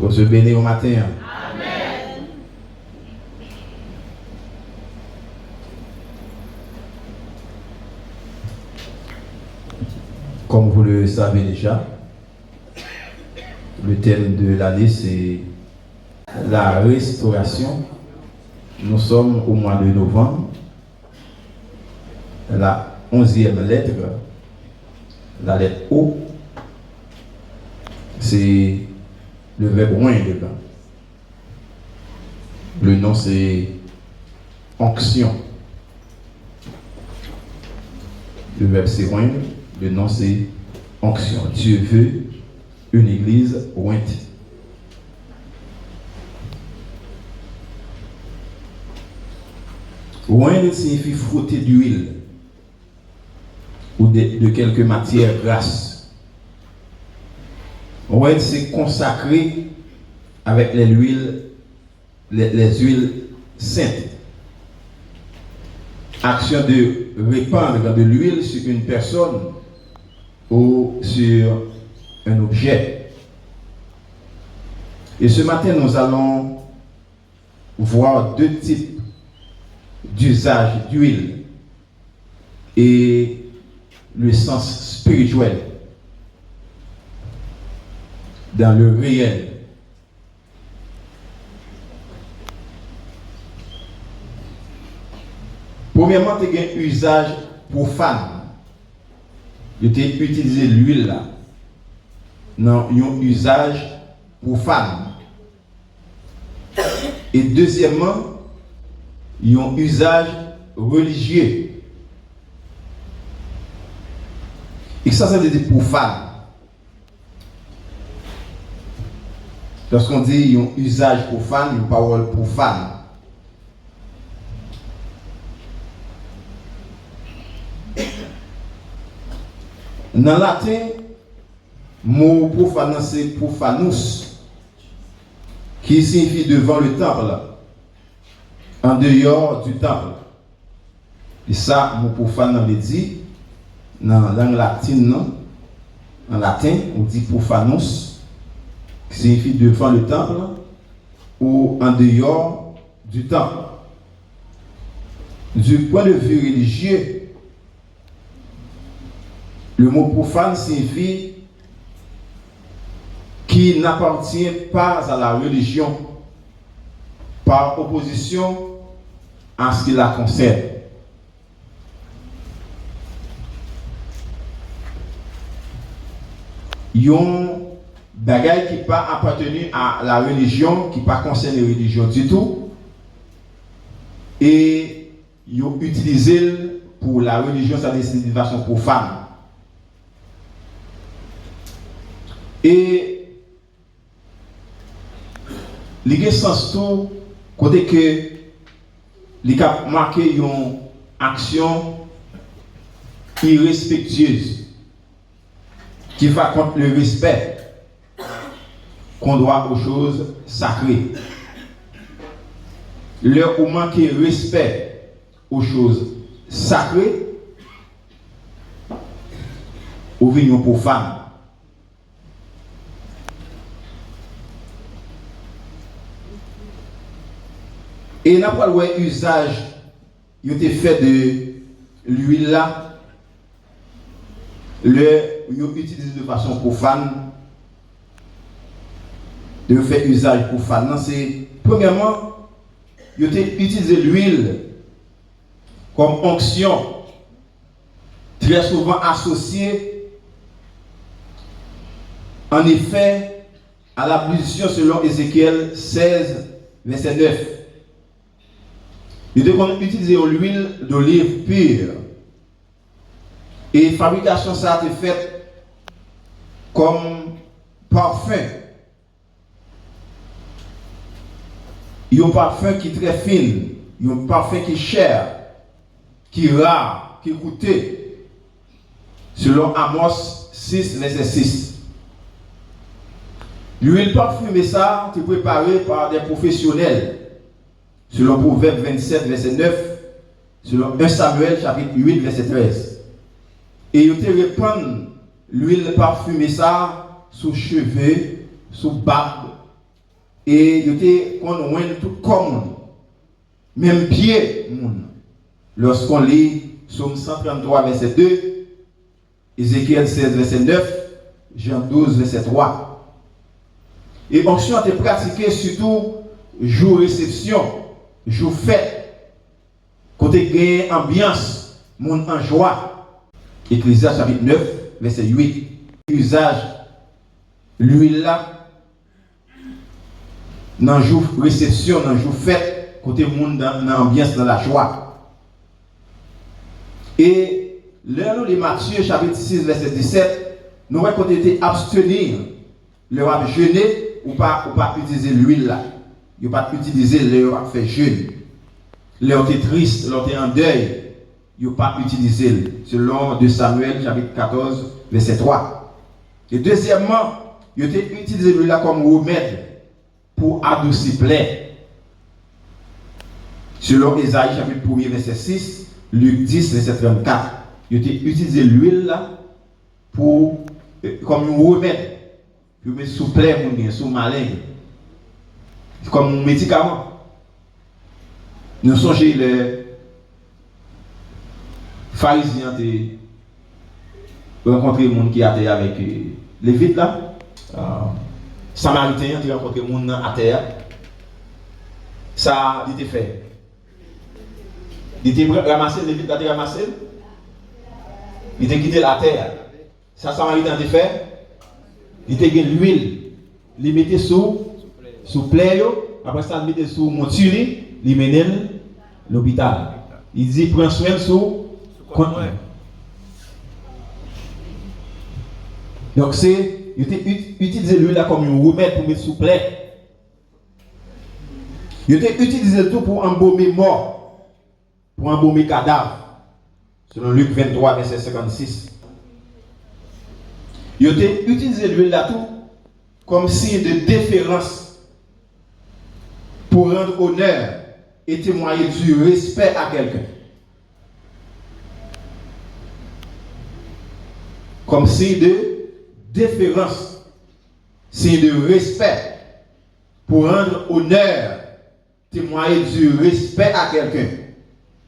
Pour se bénir au matin. Amen. Comme vous le savez déjà, le thème de l'année c'est la restauration. Nous sommes au mois de novembre. La 11e lettre, la lettre O, c'est le verbe oindre. Le nom c'est onction. Le verbe c'est oindre, le nom c'est onction. Dieu veut une église ointe. Oindre signifie frotter d'huile ou de quelques matières grasses. Oindre c'est consacré avec les huiles saintes. Action de répandre de l'huile sur une personne ou sur un objet. Et ce matin, nous allons voir deux types d'usage d'huile et le sens spirituel dans le réel. Premièrement, tu as un usage profane. Tu as utilisé l'huile là. Non, un usage profane. Et deuxièmement, un usage religieux. Et ça veut dire profane. Lorsqu'on dit un usage profane, une parole profane. Dans le latin, le mot profane c'est profanus, qui signifie devant le temple, en dehors du temple. Et ça, le mot profane on le dit, dans la langue latine, en latin, on dit profanus, qui signifie devant le temple ou en dehors du temple. Du point de vue religieux, le mot profane signifie qui n'appartient pas à la religion par opposition à ce qui la concerne. Yon bagay qui pas appartenu à la religion, qui pas concerne la religion du tout, et yon utilisé pour la religion, ça décide de façon profane. Et il y a sens tout côté que il a marqué une action irrespectueuse qui va contre le respect qu'on doit aux choses sacrées. L'heure où manquer respect aux choses sacrées, ou vignon profane. Et n'a pas le usage, il a été fait de l'huile là, il utilisé de façon profane, de faire usage profane. C'est premièrement, il a utilisé l'huile comme onction, très souvent associée, en effet, à la position selon Ézéchiel 16, verset 9. Il doit utiliser l'huile d'olive pure. Et la fabrication, ça a été faite comme parfum. Il y a un parfum qui est très fin, il y a un parfum qui est cher, qui est rare, qui est coûteux. Selon Amos 6, verset 6. L'huile parfumée, ça, est préparée par des professionnels. Selon Proverbe 27, verset 9, selon 1 Samuel, chapitre 8, verset 13. Et il te répand l'huile parfumée ça sous cheveux, sous barbe Et il était qu'on oint tout comme même pied moun. Lorsqu'on lit Psaume 133 verset 2, Ézéchiel 16 verset 9, Jean 12 verset 3. Et onction a été pratiquée surtout jour réception, jour fête, côté gain ambiance, monde en joie. Ecclésiaste chapitre 9 verset 8. Usage l'huile là dans jour réception, dans jour fête, côté monde dans l'ambiance, dans la joie. Et là, nous, Matthieu chapitre 6 verset 17, nous voyons qu'on était abstenir, le roi jeûner ou pas utiliser l'huile là. Il ne pas utiliser le roi fait jeûne. L'on était triste, l'on était en deuil, il ne pas utiliser selon 2 Samuel chapitre 14 verset 3. Et deuxièmement, il était utilisé l'huile là comme remède pour adoucir plaie. Selon Ésaïe chapitre 1 verset 6, Luc 10 verset 34. Il était utilisé l'huile là pour comme un remède, pour mettre sous plaie, sous malin, comme un médicament. Nous songez les pharisiens qui rencontré les gens qui étaient avec les vides là. Samaritains qui rencontré les gens à terre. Ça, il était fait. Il était ramassé, les vides là, il était ramassé. Il était quitté la terre. Ça, Samaritain était fait. Il était gagné l'huile. Il mettait sous plaie. Après ça, il mettait sous montuli. Il menait l'hôpital. Il dit prends soin sous compte. Donc c'est utiliser l'huile là comme un remède pour mettre sous plaie. Il était utilisé tout pour embaumer mort, pour embaumer cadavre. Selon Luc 23 verset 56. Il était utilisé l'huile là tout comme signe de déférence pour rendre honneur et témoigner du respect à quelqu'un. Comme signe de déférence, signe de respect pour rendre honneur, témoigner du respect à quelqu'un.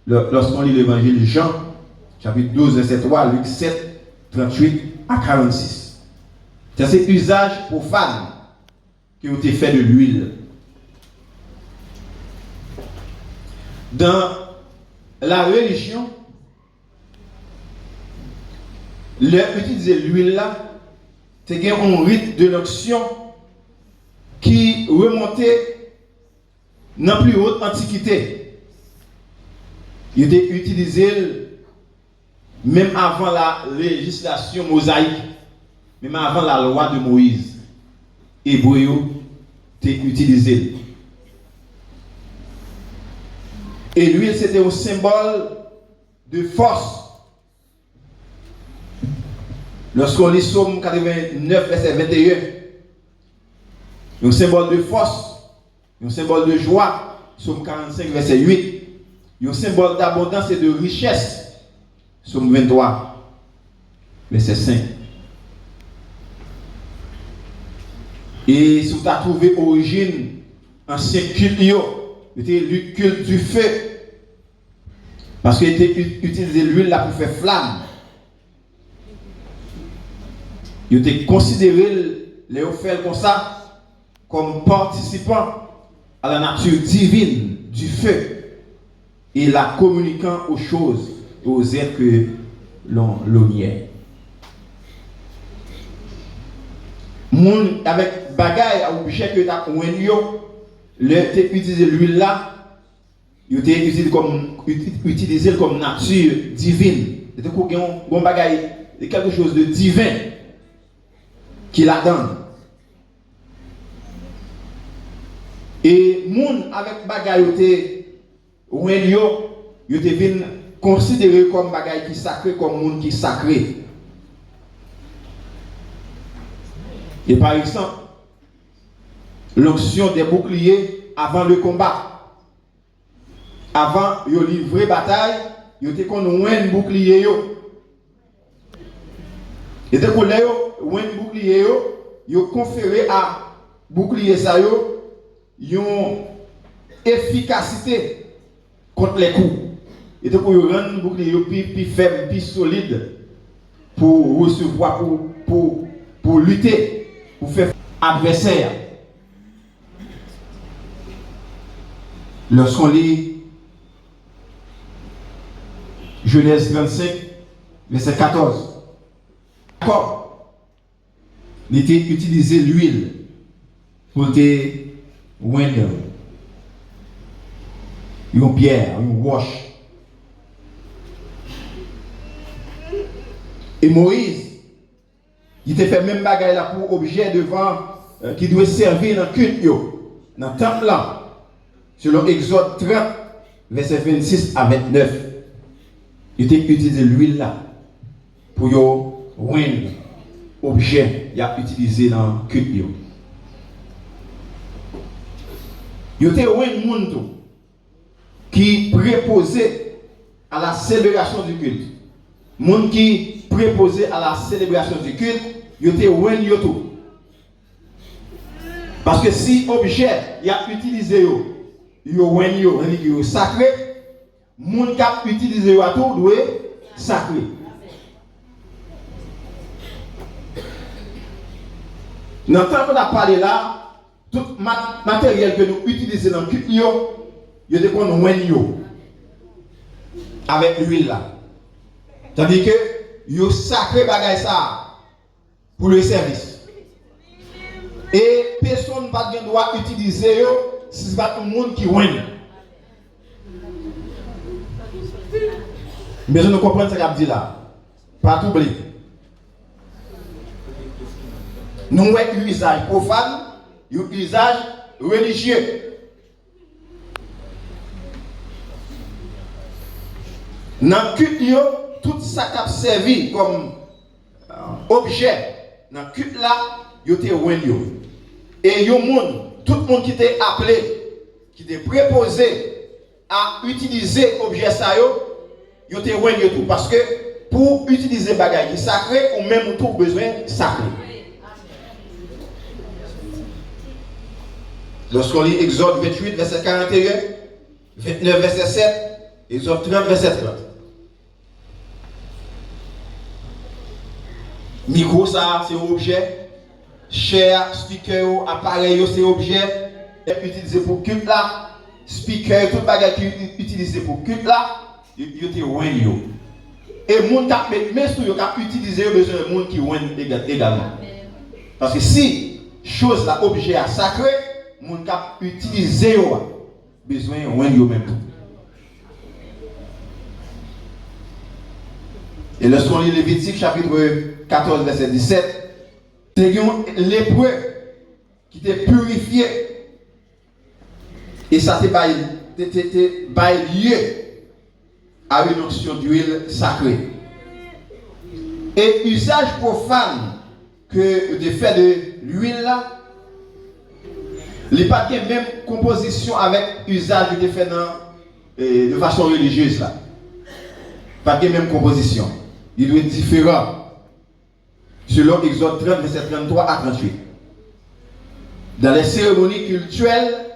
Lorsqu'on lit l'évangile de Jean, chapitre 12, verset 3, Luc 7, 38 à 46. C'est cet usage profane qui ont été fait de l'huile. Dans la religion, utiliser l'huile là, c'est un rite de l'onction qui remontait dans la plus haute antiquité. Il était utilisé même avant la législation mosaïque, même avant la loi de Moïse. Hébreu était utilisé. Et l'huile, c'était un symbole de force. Lorsqu'on lit Psaume 89, verset 21, un symbole de force, un symbole de joie. Psaume 45, verset 8, un symbole d'abondance et de richesse. Psaume 23, verset 5. Et si vous avez trouvé origine, ancien culte, c'était le culte du feu. Parce qu'il était utilisé l'huile là pour faire flamme. Il était considéré les offres comme ça, comme participant à la nature divine du feu et la communiquant aux choses et aux êtres que l'on niait. Moun avec bagaille à objet que t'as utilisé l'huile là, il était utilisé comme nature divine. C'était un bagaille, quelque chose de divin qui la donne. Et moun avec bagaille il était considéré comme bagaille qui sacré, comme moun qui sacré. Et par exemple, l'onction des boucliers avant le combat. Avant de livrer bataille, il était qu'on un bouclier. Et dès qu'on a un bouclier, il conféré à bouclier ça une efficacité contre les coups. Et donc, pour rendre le bouclier plus faible, plus solide, pour recevoir, pour lutter, pour faire adversaire. Lorsqu'on lit Genèse 35, verset 14, d'accord, il était utilisé l'huile pour te oindre une pierre, une roche. Et Moïse, il te fait même bagaille là pour objet devant qui doit servir dans le culte, dans le temple là, selon Exode 30, verset 26 à 29. Il t'a utilisé l'huile là pour oindre objet qu'il a utilisé dans le culte. Il t'a oindre monde qui préposait à la célébration du culte. Monde qui préposé à la célébration du culte, il était ouen tout. Parce que si objet il a utilisé yo sacré, monde qui a utilisé à tout doit sacré. Dans le temps qu'on a parlé là, tout matériel que nous utilisons dans le culte, il y a des qu'on ouen avec l'huile là. C'est-à-dire que yo sacré bagay ça pour le service. Et personne pas de droit utiliser yo si c'est pas tout le monde qui win. Mais je ne comprends pas ce qu'il dit là. Pas tout oublier. Nous avons un usage profane, un usage religieux. Dans le culte, tout ça qui a servi comme objet dans le culte là, il était ouin. Et tout le monde qui était appelé, qui était préposé à utiliser objet ça, il était ouin tout. Parce que pour utiliser bagaille sacré, ou même tout besoin sacré. Lorsqu'on lit Exode 28, verset 41, 29, verset 7, Exode 30, verset 30. Micro, ça, c'est un objet. Chair, speaker, appareil, c'est un objet. Utilisé pour culte là. Speaker, tout le bagage qui est utilisé pour culte là, il était ouin. Et les gens qui ont utilisé, besoin de gens qui ouin également. Parce que si chose là, objet à sacré, les gens qui ont utilisé, besoin de ouin même tout. Et lorsqu'on lit Lévitique chapitre 14, verset 17, c'est l'épreuve qui t'est purifié. Et ça t'est lié à une onction d'huile sacrée. Et usage profane que de faire de l'huile là, il n'y a pas de même composition avec usage de fait de façon religieuse là. Pas de même composition. Il doit être différent. Selon Exode 30, verset 33 à 38. Dans les cérémonies cultuelles,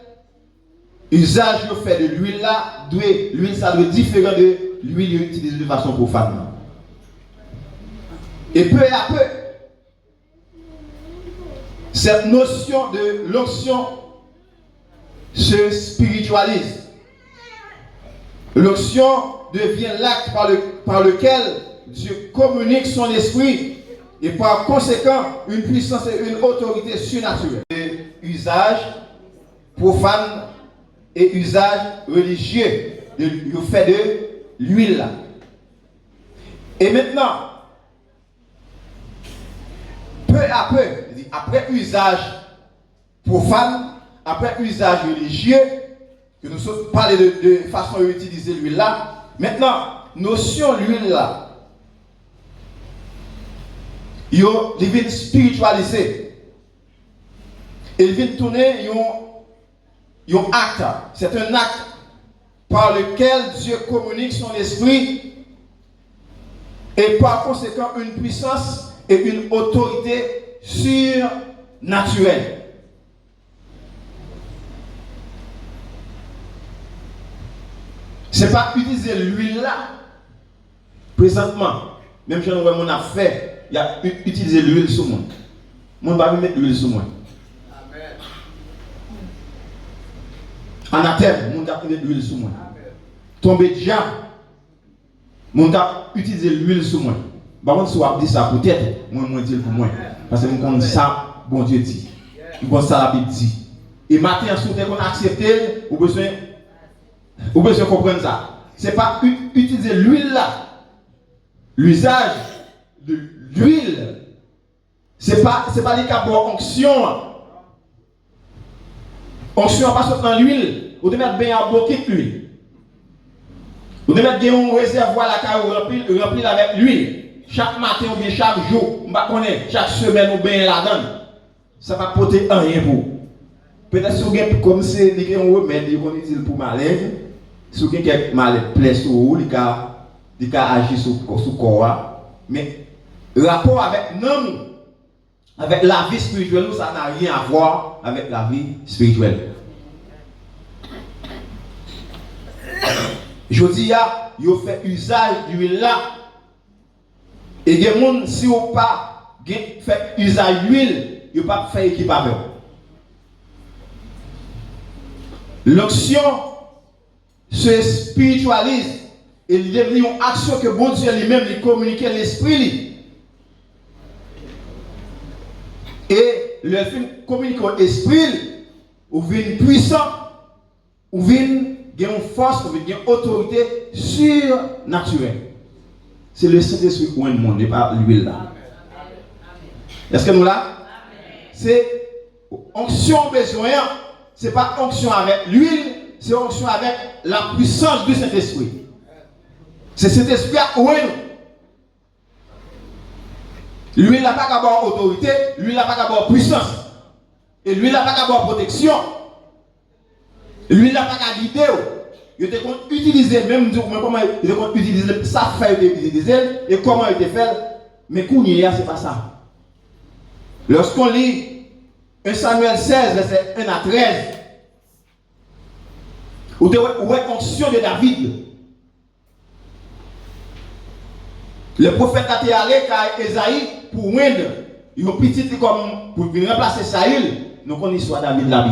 usage fait de l'huile là, l'huile ça doit être différent de l'huile utilisée de façon profane. Et peu à peu, cette notion de l'onction se spiritualise. L'onction devient l'acte par lequel Dieu communique son esprit et par conséquent une puissance et une autorité surnaturelle. Usage profane et usage religieux du fait de l'huile. Et maintenant, peu à peu, après usage profane, après usage religieux, que nous sommes parlé de façon d'utiliser l'huile là, maintenant, notion l'huile là, il vient spiritualiser. Il vient tourner un acte. C'est un acte par lequel Dieu communique son esprit et par conséquent une puissance et une autorité surnaturelle. C'est pas utiliser l'huile là. Présentement, même si on a fait, il y a utilisé l'huile sur moi. Mon ne va pas mettre l'huile sur moi. Anathème, mon va mettre l'huile sur moi. Tomber diable, mon va utiliser l'huile sur moi. Par contre, si on dit ça peut-être, moi dire pour moi. Parce que on ça, bon Dieu dit. Bon ça la Bible dit. Et matin, si on a accepté, ou besoin comprendre ça. C'est pas utiliser l'huile là. L'usage de l'huile, c'est pas les cas pour onction. Onction pas seulement dans l'huile. Vous devez mettre bien à bloquer l'huile. Vous devez mettre un réservoir la caille rempli avec l'huile. Chaque matin ou bien chaque jour, on va connaître chaque semaine ou bien la donne. Ça va porter rien pour. Peut-être si vous avez comme c'est un remède qu'on utilise pour maladie, si vous avez maladie plaît sur vous, il a agi sur le corps. Mais le rapport avec nous, avec la vie spirituelle, ça n'a rien à voir avec la vie spirituelle. Je dis, il fait usage d'huile là. Et les gens, si vous pas fait usage d'huile, ils ne peuvent pas faire équipement. L'onction se spiritualise et il devient une action que bon Dieu lui-même lui communique l'esprit. Et le film communique l'esprit, ou vient puissant, ou vient une force, ou vient une autorité surnaturelle. C'est le Saint-Esprit qui est le monde, et pas l'huile là. Est-ce que nous là? C'est onction besoin, c'est pas onction avec l'huile, c'est onction avec la puissance du Saint-Esprit. C'est cet esprit qui est nous. L'huile n'a pas d'abord autorité, l'huile n'a pas d'abord puissance. Et l'huile n'a pas d'abord protection. L'huile n'a pas qu'à guider. Il était utilisé, même comment il était utilisé, ça fait utiliser et comment il était fait. Mais Kounia, c'est pas ça. Lorsqu'on lit 1 Samuel 16, verset 1 à 13, où il y a une onction de David. Le prophète a été allé à Esaïe pour Wende. Il a petit comme pour venir remplacer Saül. Nous connaissons l'histoire de David là-bas.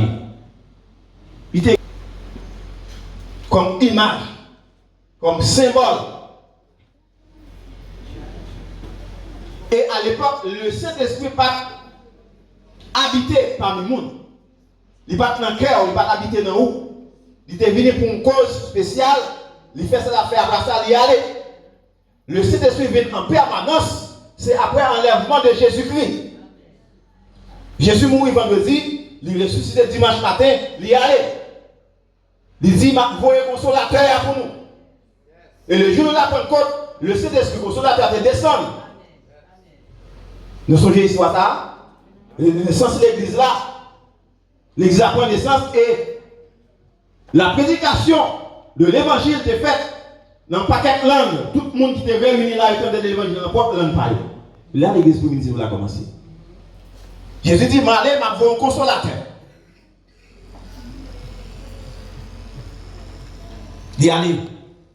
Il était comme image, comme symbole. Et à l'époque, le Saint-Esprit pas habité parmi le monde. Il pas dans le cœur, il pas habité dans où. Il était venu pour une cause spéciale. Il fait ça affaire après ça, il y allait. Le Saint-Esprit vient en permanence. C'est après l'enlèvement de Jésus-Christ. Jésus mourit vendredi, il ressuscité dimanche matin, il y allait. Il dit, voyez consolateur pour nous. Et le jour de la Pentecôte, le Saint-Esprit consolateur est descendu. Nous sommes ici, le sens de l'église là. L'église a pris naissance et la prédication de l'évangile était faite dans un paquet de langues. Tout le monde qui était réuni là, il entendait l'évangile dans la propre langue parler. Là, l'église primitive a commencé. Jésus dit, m'allez, m'a un consolateur. Il allait,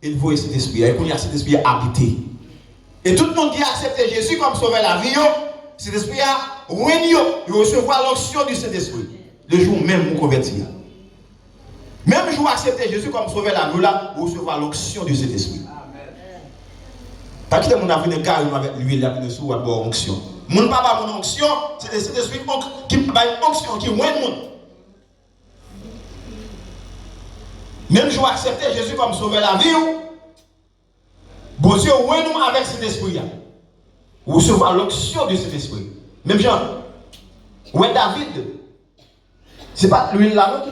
il voyait cet esprit, et il a cet esprit habité. Et tout le monde qui a accepté Jésus comme sauveur la vie, cet esprit a réuni, il recevra l'onction du Saint-Esprit. Le jour même, vous convertir. Même jour accepter Jésus comme sauveur la vie, là, vous recevra l'onction du Saint-Esprit. Parce que mon avenir carrément avec l'huile, la sous à bord onction. Mon papa, mon onction, c'est le Saint-Esprit qui va une onction qui est moins de monde. Même je vais accepter Jésus comme sauveur la vie, bon Dieu, où nous avec cet esprit-là? Vous recevez l'onction de cet esprit. Même Jean, où est David? Ce n'est pas lui là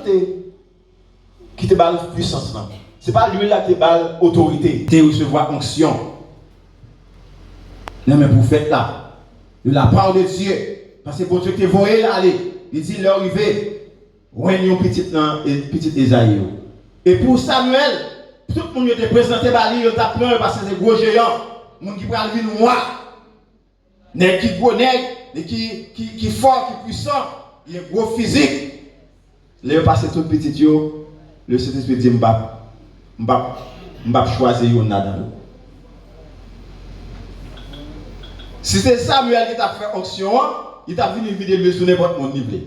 qui te bat puissance. Ce n'est pas lui là qui te bat autorité. Tu recevras onction. Non, mais vous faites là, de la part de Dieu. Parce que bon Dieu, tu voyez là, allez, il dit, leur arrivé, où est une petite Esaïe. Et pour Samuel, tout le monde était présenté par lui, il a plein parce que c'est gros géant. Le monde qui prend le vie noir. Nèg qui gros nèg, qui fort, qui puissant, il est gros physique. Là, il passe tout petit, le Saint-Esprit dit, m'bap, je vais choisir yon dans. Si c'est Samuel qui t'a fait onction, il t'a venu vider le sur n'importe mon niveau.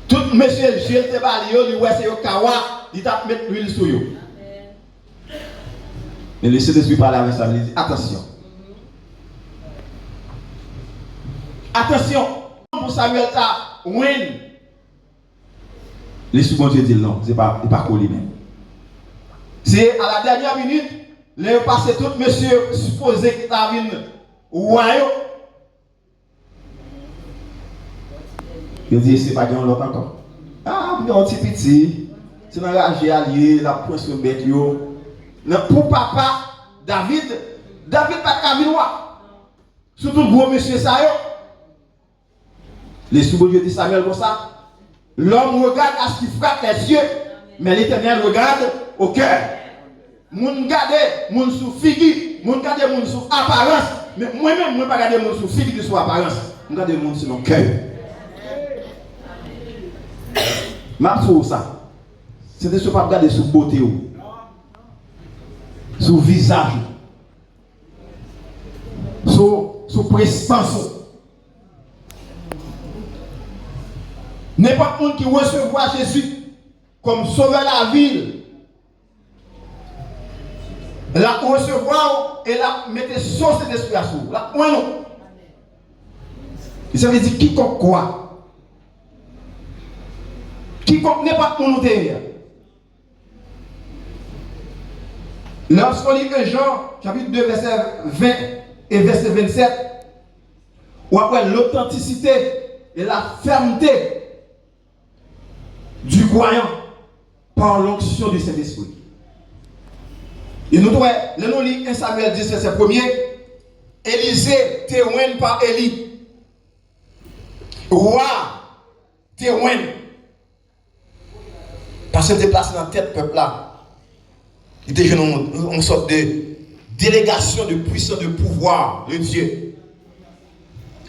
Tout monsieur Gilles te parle, il ouais c'est au kawa, il t'a mettre l'huile sur yo. Mais le Saint-Esprit parle avec Samuel, il dit attention. Attention, pour Samuel ta win. Les sous Dieu dit non, c'est pas collé même. C'est à la dernière minute, les passé tout monsieur supposé qu'il t'a venu royaume. Il dit c'est pas l'autre encore. Ah, mais on petit petit, c'est enragé allié, la pointe sur bête yo. Pour papa David pas caminois. Surtout gros monsieur ça yo. Les sous-dieux dit Samuel comme ça. L'homme regarde à ce qui frappe les yeux, mais l'Éternel regarde au cœur. Moun gade moun sous figure, moun gade moun sous apparence, mais moi-même moi pas gade moun sous figure sous apparence. Moun gade moun sur mon cœur. M'a pour ça. C'est de ce pas regarder sous beauté ou. Sous visage. Sous prestance. N'importe qui recevra Jésus comme sauveur de la ville, la recevoir et la mettre sur cet esprit à sous. La point non. Ça veut dire quiconque quoi. Quiconque n'est pas volontaire. Lorsqu'on lit Jean, chapitre 2, verset 20 et verset 27, ou après l'authenticité et la fermeté du croyant par l'onction du Saint-Esprit. Et nous trouvons, nous lisons 1 Samuel 10, verset 1er, Élisée témoigne par Élie. Roi témoigne. Parce que déplacé dans la tête du peuple là. Il était une sorte de délégation de puissance, de pouvoir de Dieu.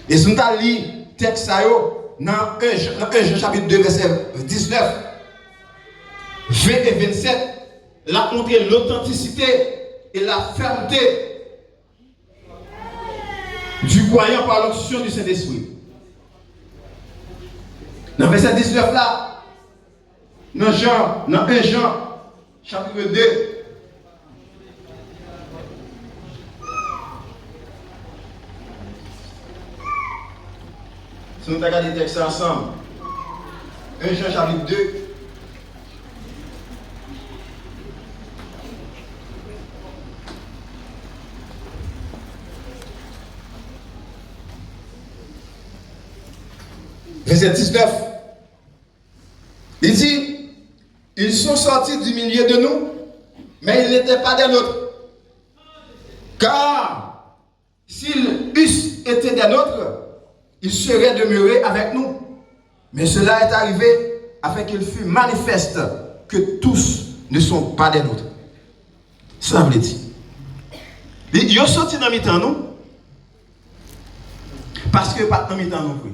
Et si nous avons lu le texte dans 1 Jean chapitre 2, verset 19, 20 et 27, il a montré l'authenticité et la fermeté du croyant par l'onction du Saint-Esprit. Dans verset 19 là, dans 1 Jean chapitre 2, si nous regardons les textes ensemble, 1 Jean chapitre 2, verset 19, il dit, ils sont sortis du milieu de nous, mais ils n'étaient pas des nôtres. Car s'ils eussent été des nôtres, ils seraient demeurés avec nous. Mais cela est arrivé afin qu'il fût manifeste que tous ne sont pas des nôtres. Ça veut dire. Ils sont sortis dans le temps nous. Parce que pas dans le temps nous.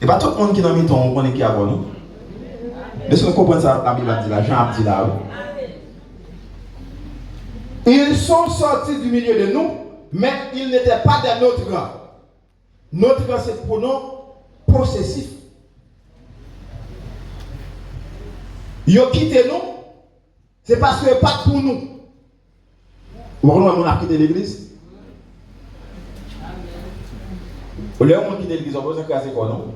Et pas tout le monde qui est dans le temps, on connaît qui est avant nous. Mais si on comprend ça, la Bible dit là, Jean a dit là. Ils sont sortis du milieu de nous, mais ils n'étaient pas des nôtres. Notre c'est le pronom possessif. Ils ont quitté nous, c'est parce que pas pour nous. Vous voyez, on a quitté l'église. Au lieu de quitter l'église, on va se casser quoi, non?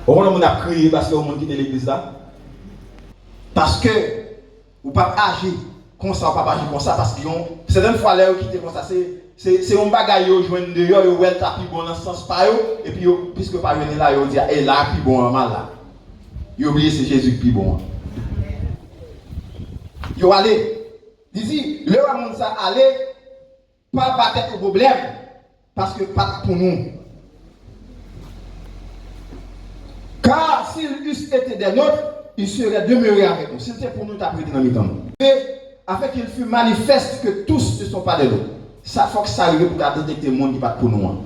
On a crié parce qu'on a quitté l'église là. Parce que vous ne pouvez pas agir comme ça, pas agir comme ça, parce que certaines fois, là, vous quittez comme ça, c'est un bagage, vous joignez dehors, vous êtes plus bon dans ce sens, et puis, puisque pas venir là, vous dites, et là, plus bon, mal là. Vous oubliez, c'est Jésus qui est plus bon. Vous allez, ici, le monde ça allez, pas battre au problème, parce que pas pour nous. Car s'ils eussent été des nôtres, ils seraient demeurés avec nous. C'était pour nous t'apprêter dans le temps. Et afin qu'il fût manifeste que tous ne sont pas des nôtres. Ça faut que ça arrive pour détecter le monde qui pas pour nous.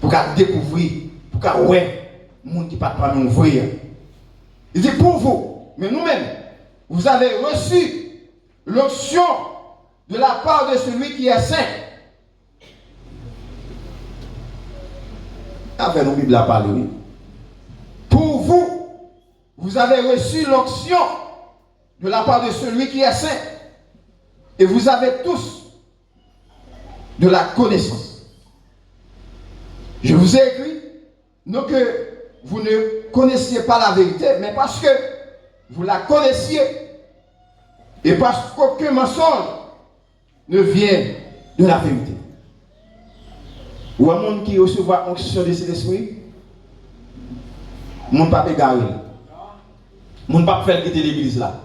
Pour découvrir, pour que ouais, le monde qui pas pour nous vrai. Il dit pour vous, mais nous-mêmes, vous avez reçu l'onction de la part de celui qui est saint. Avec nos Bibles à parler, oui. Pour vous, vous avez reçu l'onction de la part de celui qui est saint. Et vous avez tous de la connaissance. Je vous ai écrit, non que vous ne connaissiez pas la vérité, mais parce que vous la connaissiez et parce qu'aucun mensonge ne vient de la vérité. Ou un monde qui recevra l'onction de cet esprit, mon pas égaré. Mon pas faire quitter l'église là.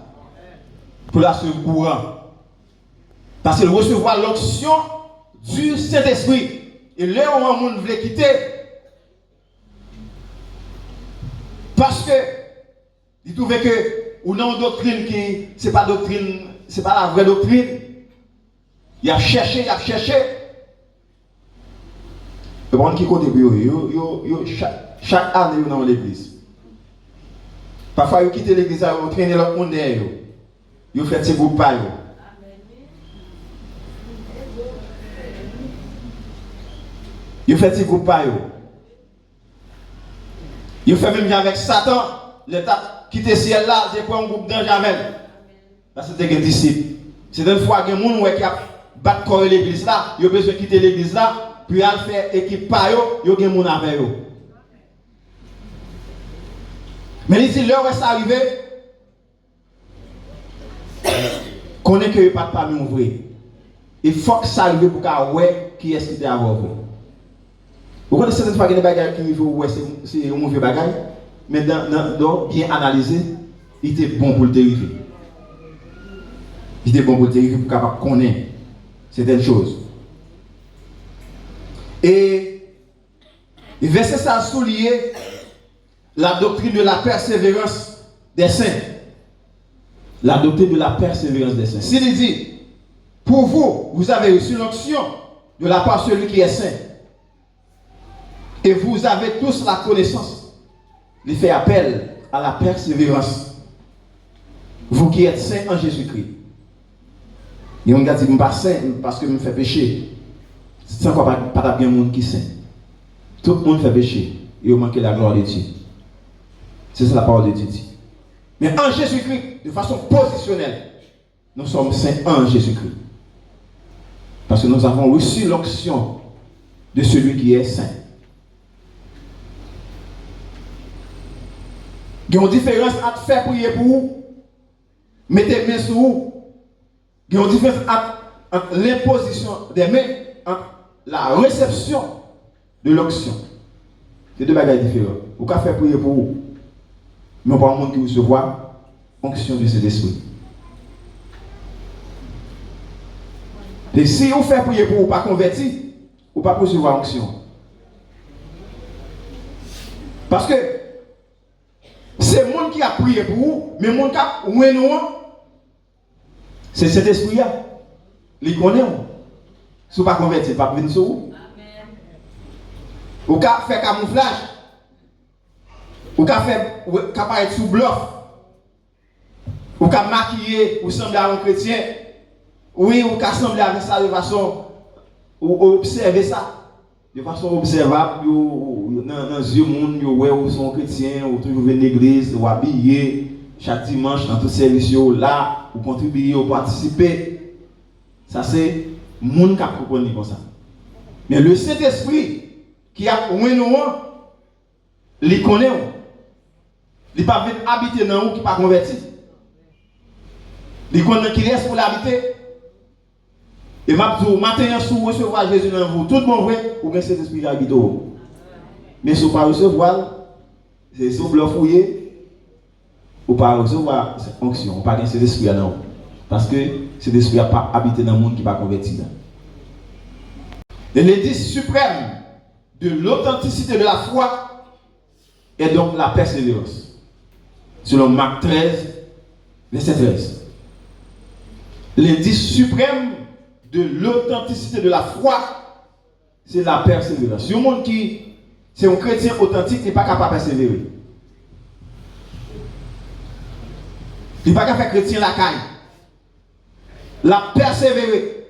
Pour la suivre courant. Parce qu'il recevra l'onction du Saint-Esprit. Et là où un monde veut quitter, parce que il trouvait que ou non doctrine qui c'est pas doctrine, c'est pas la vraie doctrine. Il a cherché. Le monde qui côté chaque année dans l'église. Parfois ils quittent l'église, ils traînent leur monde derrière. Ils font ces groupes pas. Ils font ces groupes pas. Ils font même avec Satan, l'État quitte le ciel là, j'ai pris un groupe d'anges avec. Parce que c'est un disciple. C'est une fois que les gens qui a battu corps l'église là, ils ont besoin de quitter l'église là. Puis elle fait équipe par eux, il y a des gens avec eux. Mais ici, l'heure où c'est arrivé, qu'on est que il n'y a pas de parmi ouvrir. Il faut que ça arrive pour qu'on voit qui est-ce qui est à vous. Vous connaissez cette fois qu'il y a des bagages qui vous voyez, c'est un mauvais bagage, mais dans bien analysé, il était bon pour le dériver. Il était bon pour le dériver pour qu'on connaisse certaines choses. Et verset ça a souligné la doctrine de la persévérance des saints. La doctrine de la persévérance des saints. S'il dit, pour vous, vous avez reçu l'onction de la part de celui qui est saint. Et vous avez tous la connaissance. Il fait appel à la persévérance. Vous qui êtes saints en Jésus-Christ. Et on a dit, je ne suis pas saint parce que je me fais pécher. C'est encore pas bien monde qui saint. Tout le monde fait péché et il manque la gloire de Dieu. C'est ça la parole de Dieu dit. Mais en Jésus-Christ, de façon positionnelle, nous sommes saints en Jésus-Christ. Parce que nous avons reçu l'onction de celui qui est saint. Il y a une différence entre faire prier pour vous, mettez main sur vous. Il y a une différence entre l'imposition des mains, entre la réception de l'onction. C'est deux bagages différents. Vous pouvez faire prier pour vous, mais on parle de monde qui recevra l'onction de cet esprit. Et si vous faites prier pour vous, pas converti, vous ne pouvez pas recevoir l'onction. Parce que c'est le monde qui a prié pour vous, mais le monde qui a oué nous, c'est cet esprit-là. Il connaît. Si vous ne pas converti, il ne va pas venir sur vous. Vous pouvez faire camouflage. Vous pouvez faire apparaître sous bluff. Vous pouvez maquiller, vous semblez à un chrétien. Oui, vous pouvez sembler avec ça de façon, vous observez ça. De façon observable, dans les yeux monde, vous sont chrétiens, vous toujours venez à l'église, vous habillez chaque dimanche dans tout service là, vous contribuez, vous participez. Ça c'est le monde qui a compris comme ça. Mais le Saint-Esprit qui a au moins il connaît. Il ne va pas habiter dans vous qui n'est pas converti. Il connaît qui reste pour l'habiter. Et ma matin, si vous recevez Jésus dans vous, tout le monde vrai, vous avez cet esprit qui habite. Mais si vous ne pas recevoir, c'est si vous fouiller, vous ne pas recevoir cette fonction, vous ne pas cet esprit dans vous. Parce que cet esprit n'a pas habité dans le monde qui n'est pas converti. Et l'indice suprême de l'authenticité de la foi est donc la persévérance. Selon Marc 13, verset 13. L'indice suprême de l'authenticité de la foi, c'est la persévérance. Si un monde qui c'est un chrétien authentique, n'est pas capable de persévérer. Il ne va pas faire chrétien la caille. La persévérer.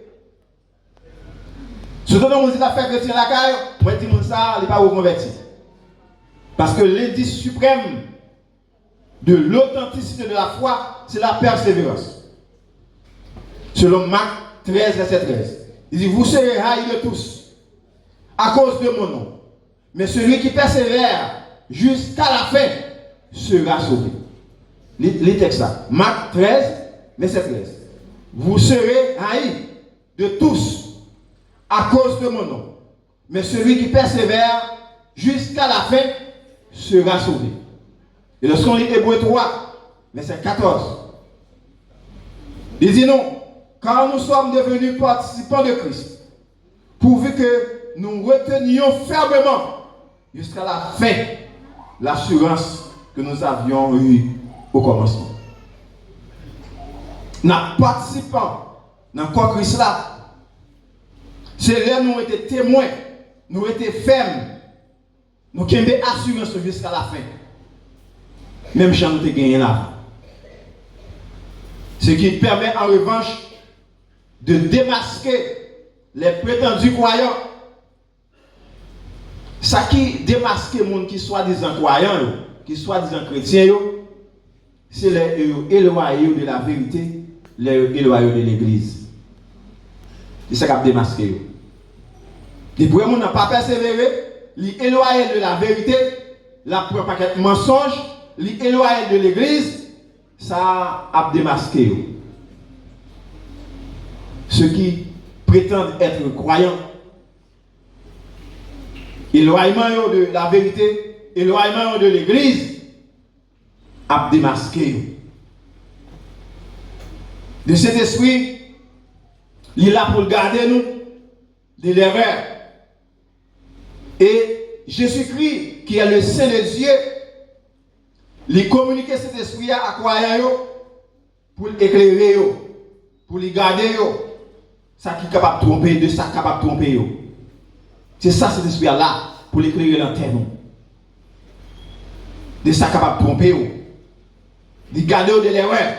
Ce dont on dit la faire chrétien la caille, moi je dis ça, il n'est pas reconverti. Parce que l'indice suprême de l'authenticité de la foi, c'est la persévérance. Selon Marc 13, verset 13. Il dit, vous serez haïs de tous à cause de mon nom. Mais celui qui persévère jusqu'à la fin sera sauvé. Les textes là. Marc 13, verset 13. Vous serez haïs de tous à cause de mon nom. Mais celui qui persévère jusqu'à la fin sera sauvé. Et lorsqu'on lit Hébreux 3, verset 14, il dit non, car nous sommes devenus participants de Christ, pourvu que nous retenions fermement jusqu'à la fin l'assurance que nous avions eue au commencement. Nous participants dans quoi Christ là, c'est là nous étions témoins, nous étions fermes, nous avons assurance jusqu'à la fin. Même si nous avons gagné là. Ce qui permet en revanche de démasquer les prétendus croyants. Ça qui démasque les gens qui soi-disant croyants, qui soi-disant chrétiens, c'est les éloignés de la vérité, les éloignés de l'église. C'est ça qui a démasqué. Les gens n'ont pas persévéré, les éloignés de la vérité, la preuve paquet mensonge, les éloignés de l'église, ça a démasqué. Ceux qui prétendent être croyants, éloignement de la vérité, éloignement de l'église, a démasqué. De cet esprit, il est là pour garder nous de l'erreur. Et Jésus-Christ, qui est le Saint des Dieux, il communique cet esprit à croyants pour l'éclairer, pour les garder. Ça qui est capable de tromper, de ça capable de tromper. C'est ça cet esprit-là, pour l'éclairer l'antenne. De ça capable de tromper, de garder de l'erreur.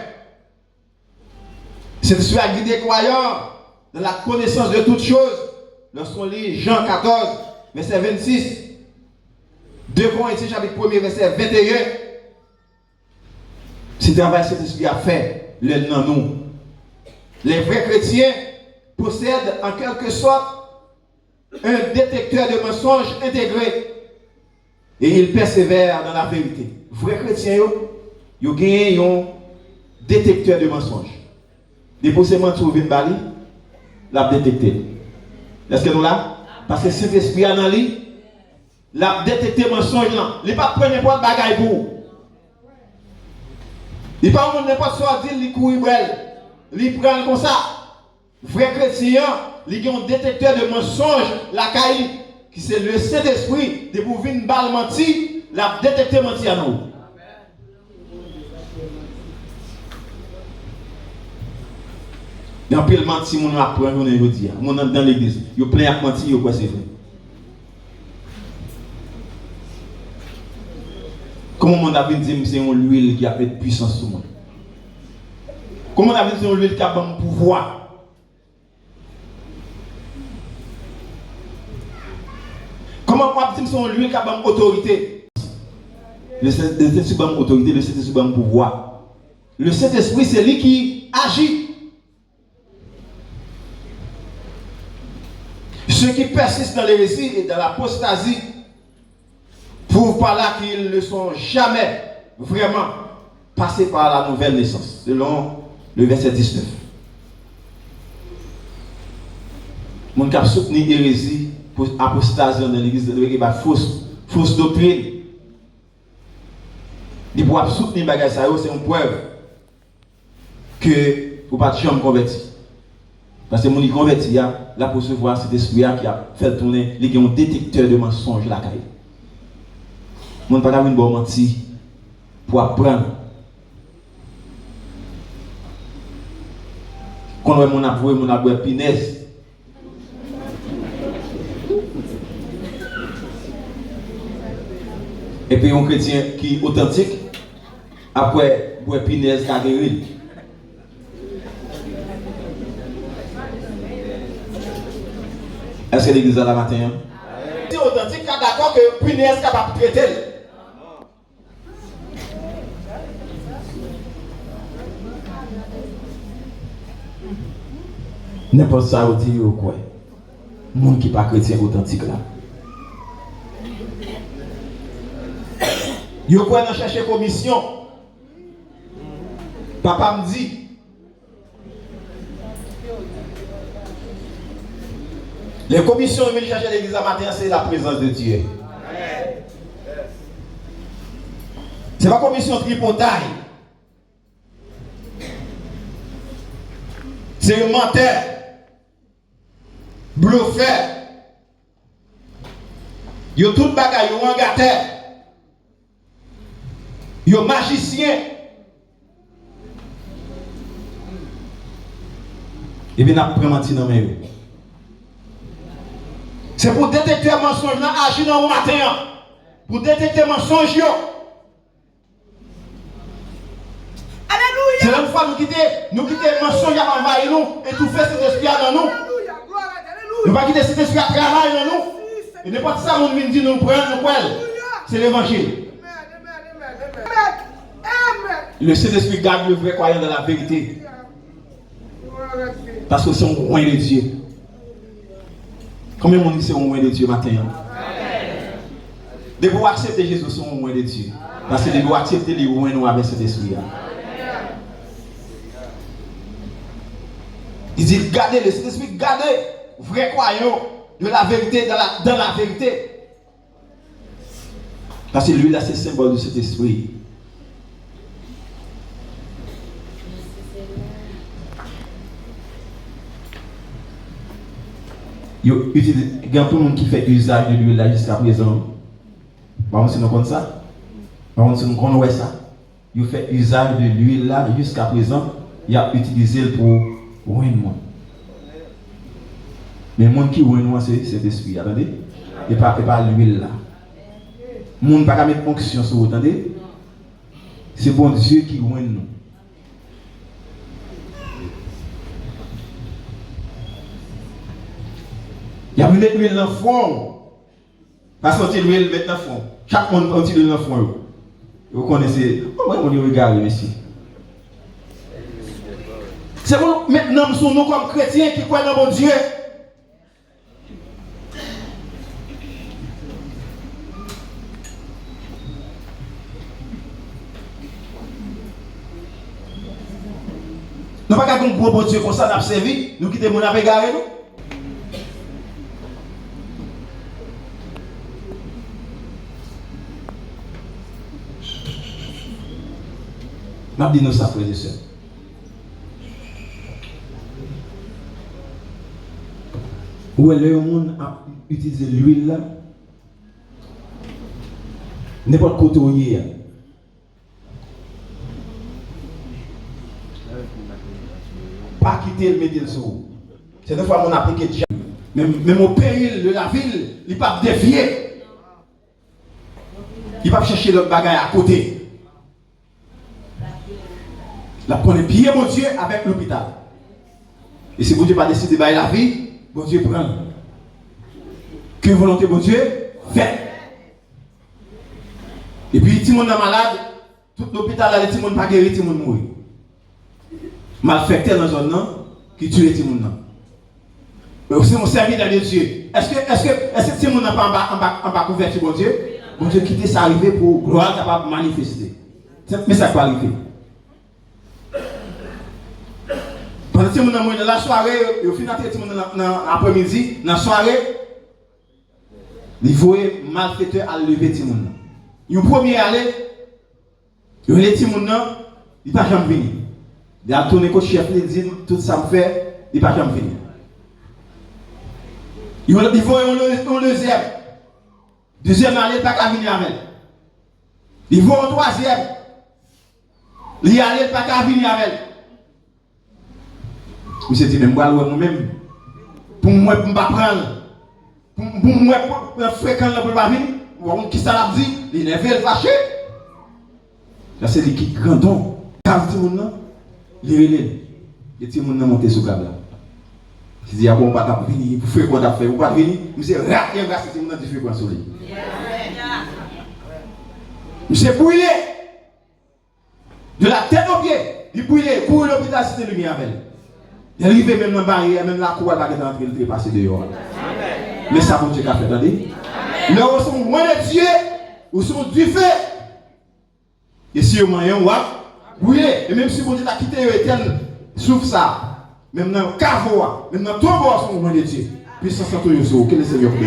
Cet esprit a guidé les croyants dans la connaissance de toutes choses. Lorsqu'on lit Jean 14, verset 26, 2 Corinthiens chapitre 1, verset 21, c'est travail que cet esprit a fait, le non nous. Les vrais chrétiens possèdent en quelque sorte un détecteur de mensonges intégré et ils persévèrent dans la vérité. Vrais chrétiens, ils ont un détecteur de mensonges. Déposément trouver une balle, l'a détecté. Est-ce que nous là? Parce que cet esprit a dans lui, l'a détecté mensonge là. Il ne pas prendre n'importe bagaille pour. Il ne pas prendre n'importe quoi dire, il courir brel. Il prend comme ça. Vrai chrétien, il a un détecteur de mensonges, la caille, qui c'est le Saint-Esprit, de pour une balle menti, l'a détecté menti à nous. Il y a un peu de menti, mon apprend, on est aujourd'hui. On est dans l'église. Il y a plein de menti, il y a quoi c'est vrai. Comment on a dit que c'est une huile qui a fait de puissance sur moi? Comment on a dit que c'est une huile qui a fait de pouvoir? Comment on a dit que c'est une huile qui a fait d'autorité? Le Saint-Esprit a fait autorité, le Saint-Esprit a fait pouvoir. Le Saint-Esprit, c'est lui qui agit. Ceux qui persistent dans l'hérésie et dans l'apostasie prouvent par là qu'ils ne sont jamais vraiment passés par la nouvelle naissance, selon le verset 19. Mon cap soutenu l'hérésie, apostasie dans l'église, il y a fausse doctrine. Il pour soutenir les bagages, c'est une preuve que vous ne pouvez pas jamais convertir. Parce que mon qui converti, là pour se voir cet esprit qui a fait tourner, il y a un détecteur de mensonges là. Mon pas une bonne menti pour apprendre. Quand on a avoué, mon avoué pinaise. Et puis un chrétien qui est authentique, après pour Pinez Kaderil. Est-ce que l'église a la matin? C'est authentique, d'accord que Pinez est capable de traiter. N'importe ça, vous dites quoi? Le monde qui n'est pas chrétien authentique là. Yo quoi dans chercher commission. Papa me dit les commissions que je chercher l'église à matin, c'est la présence de Dieu. C'est pas commission tripotaille. C'est un menteur, bluffeur. Yo tout bagay, yo angateur. Yo magicien. Et bien, on prend menti dans mes. C'est pour détecter un mensonge, agir dans le matin. Pour détecter un mensonge. Alléluia. C'est la fois nous quitter le mensonge à envahir nous et tout faire cet esprit dans nous. Nous ne pas quitter cet esprit à travailler dans nous. Et n'importe ça, on nous dit nous prenons, nous prenons. C'est l'évangile. Le Saint-Esprit garde le vrai croyant dans la vérité. Parce que c'est un roi de Dieu. Combien de monde dit c'est un roi de Dieu matin? De vous accepter Jésus, c'est un roi de Dieu. Parce que de vous accepter les rois nous avec cet esprit. Il dit gardez le Saint-Esprit, gardez vrai croyant de la vérité dans la vérité. Parce que lui là c'est le symbole de cet esprit. Il y a tout le monde qui fait usage de l'huile là jusqu'à présent. Par contre, si nous connaissons ça, par contre, si nous connaissons ça, il fait usage de l'huile là jusqu'à présent. Il a utilisé pour ruiner le monde. Mais le monde qui ruine moi, c'est cet esprit, attendez? Et pas l'huile là. Le monde ne peut pas mettre onction sur vous, attendez? C'est bon Dieu qui ruine nous. Il y a mis l'huile dans le fond. Parce que l'huile met dans le fond. Chaque monde a l'huile dans le fond. Vous connaissez. Comment on dit regarder, monsieur? C'est bon, maintenant, nous sommes comme chrétiens qui croient dans mon Dieu. Nous ne pouvons pas faire un gros Dieu comme ça, nous avons servi, nous quittons mon avec garé. Je dis nous ça, frères et sœurs. Où est le monde a utilisé l'huile là? N'importe côté où il est. Pas quitter le métier sur vous. C'est une fois qu'on a appliqué déjà. Même au péril de la ville, il ne peut pas défier. Il ne peut pas chercher l'autre bagaille à côté. La prenez pied, mon Dieu, avec l'hôpital. Et si mon Dieu n'a pas décidé de bailler la vie, mon Dieu prend. Que volonté, mon Dieu, fait. Et puis, si mon est malade, tout l'hôpital a dit, mon pas guéri, si mon mourir. Malfecté dans la zone, qui tue les gens. Mais aussi, mon serviteur de Dieu. Est-ce que si mon n'a pas en bas converti, mon Dieu, mon Dieu quitter ça arriver pour gloire capable de manifester. Mais ça peut arriver. Pendant que nous dans la soirée, au final, dans l'après-midi, dans la soirée, il faut malfaiteur à lever les gens. Il premier aller, il y a les gens, il ne va jamais venir. Il a tourné au chef, il dit tout ça me fait, il ne va jamais venir. Il faut un deuxième. Deuxième aller, il ne va pas venir avec. Il faut un troisième. Il allait, il ne va pas venir avec. Monsieur dit, mais moi-même, pour moi, je ne vais pas prendre. Pour moi, pour fréquent, je ne vais pas venir. Qui ça l'a dit? Il est fâché. Là, c'est l'équipe grandon. Quand tout le monde, il relève. Et tout le monde monté sur le câble. Il dit, ah bon, pas venir, pour faire quoi t'as fait, ou pas venir, monsieur, rat, il y a un gars qui m'a dit, fait quoi sur lui. Monsieur brûlé. De la tête aux pieds, il brûlé, pour l'hôpital, c'était lumière avec. Il est arrivé même dans la barrière, même la cour, elle va rentrer, il est passé dehors. Mais ça, bon Dieu, qu'a fait, attendez. Là, où sont loin de Dieu, où sont du feu. Et si au moyen, oui, et même si vous dites à quitter l'éternel, souffle ça. Même dans le caveau, même dans le tombeau, sont loin de Dieu. Puis ça, c'est tout, quel est le Seigneur béni.